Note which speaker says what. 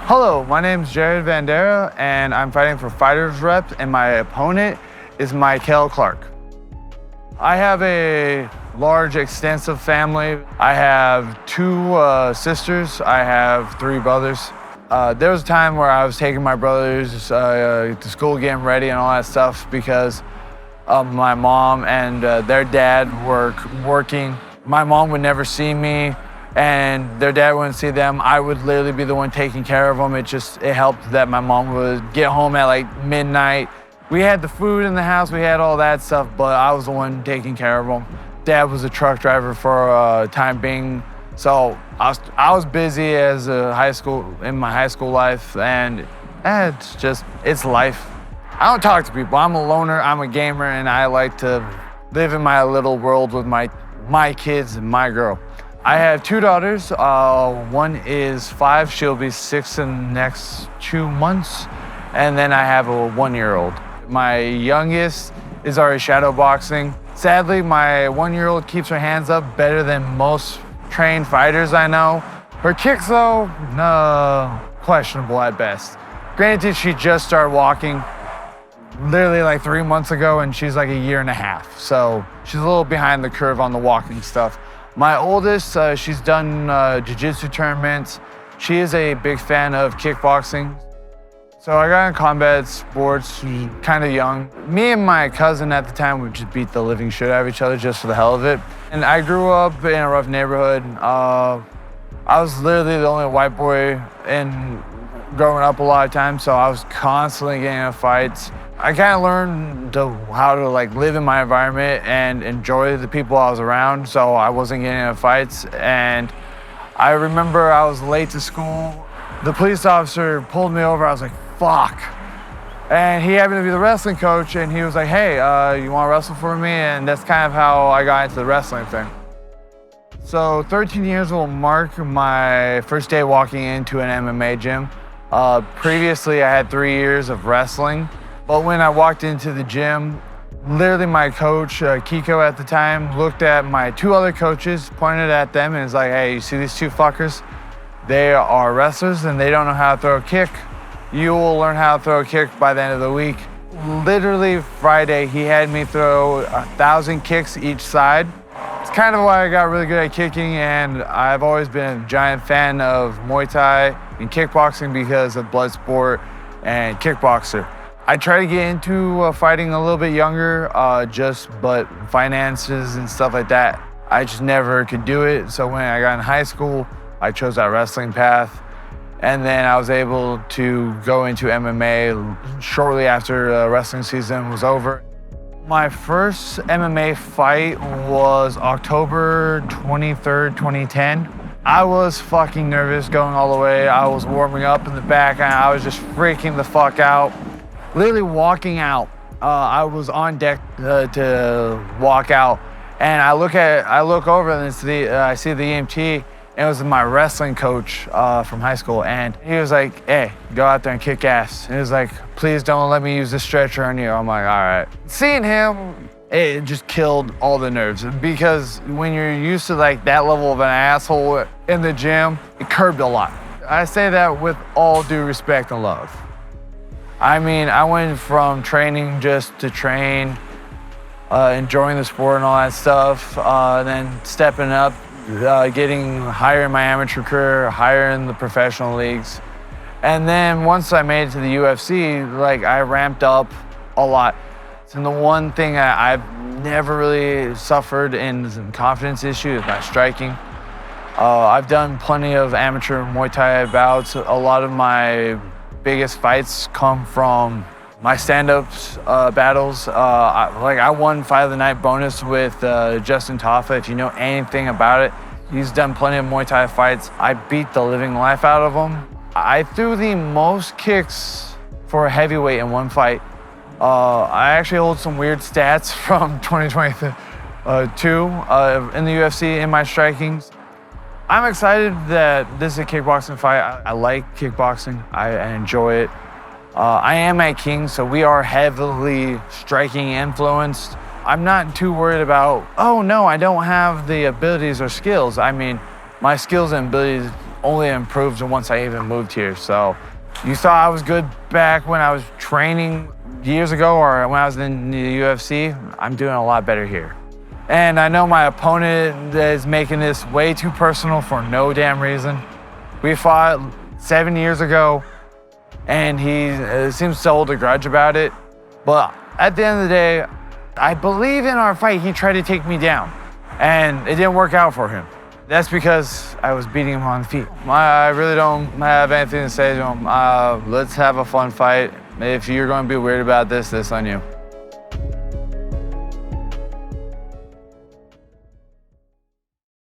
Speaker 1: Hello, my name is Vanderaa, and I'm fighting for FightersRep, and my opponent is Michael Clark. I have a large, extensive family. I have two sisters. I have three brothers. There was a time where I was taking my brothers to school, getting ready and all that stuff because my mom and their dad were working. My mom would never see me, and their dad wouldn't see them. I would literally be the one taking care of them. It helped that my mom would get home at like midnight. We had the food in the house, we had all that stuff, but I was the one taking care of them. Dad was a truck driver for a time being, so I was busy as in my high school life, and it's life. I don't talk to people. I'm a loner, I'm a gamer, and I like to live in my little world with my kids and my girl. I have two daughters. One is 5, she'll be 6 in the next 2 months, and then I have a 1-year-old. My youngest is already shadow boxing. Sadly, my 1-year-old keeps her hands up better than most trained fighters I know. Her kicks though, no, questionable at best. Granted, she just started walking literally like 3 months ago, and she's like a 1.5 years. So she's a little behind the curve on the walking stuff. My oldest, she's done jiu-jitsu tournaments. She is a big fan of kickboxing. So I got in combat sports kind of young. Me and my cousin at the time would just beat the living shit out of each other just for the hell of it. And I grew up in a rough neighborhood. I was literally the only white boy growing up a lot of times, so I was constantly getting in fights. I kind of learned how to like live in my environment and enjoy the people I was around, so I wasn't getting in fights. And I remember I was late to school. The police officer pulled me over. I was like, fuck. And he happened to be the wrestling coach, and he was like, hey, you want to wrestle for me? And that's kind of how I got into the wrestling thing. So 13 years will mark my first day walking into an MMA gym. Previously, I had 3 years of wrestling. But when I walked into the gym, literally my coach, Kiko at the time, looked at my 2 other coaches, pointed at them, and was like, hey, you see these 2 fuckers? They are wrestlers and they don't know how to throw a kick. You will learn how to throw a kick by the end of the week. Literally Friday, he had me throw 1,000 kicks each side. It's kind of why I got really good at kicking, and I've always been a giant fan of Muay Thai and kickboxing because of bloodsport and kickboxer. I tried to get into fighting a little bit younger, but finances and stuff like that, I just never could do it. So when I got in high school, I chose that wrestling path. And then I was able to go into MMA shortly after wrestling season was over. My first MMA fight was October 23rd, 2010. I was fucking nervous going all the way. I was warming up in the back and I was just freaking the fuck out. Literally walking out, I was on deck to walk out, and I look over and I see the EMT, and it was my wrestling coach from high school, and he was like, hey, go out there and kick ass. And he was like, please don't let me use the stretcher on you. I'm like, all right. Seeing him, it just killed all the nerves, because when you're used to like that level of an asshole in the gym, it curbed a lot. I say that with all due respect and love. I mean, I went from training just to train, enjoying the sport and all that stuff, then stepping up, getting higher in my amateur career, higher in the professional leagues. And then once I made it to the UFC, like I ramped up a lot. And the one thing I've never really suffered in is a confidence issue is my striking. I've done plenty of amateur Muay Thai bouts. A lot of my biggest fights come from my stand-ups battles. I won Fight of the Night bonus with Justin Toffa. If you know anything about it, he's done plenty of Muay Thai fights. I beat the living life out of him. I threw the most kicks for a heavyweight in one fight. I actually hold some weird stats from 2022 in the UFC in my strikings. I'm excited that this is a kickboxing fight. I like kickboxing. I enjoy it. I am at King, so we are heavily striking influenced. I'm not too worried about, oh no, I don't have the abilities or skills. I mean, my skills and abilities only improved once I even moved here. So you saw I was good back when I was training years ago or when I was in the UFC. I'm doing a lot better here. And I know my opponent is making this way too personal for no damn reason. We fought 7 years ago, and he seems to hold a grudge about it. But at the end of the day, I believe in our fight, he tried to take me down, and it didn't work out for him. That's because I was beating him on the feet. I really don't have anything to say to him. Let's have a fun fight. If you're going to be weird about this, that's on you.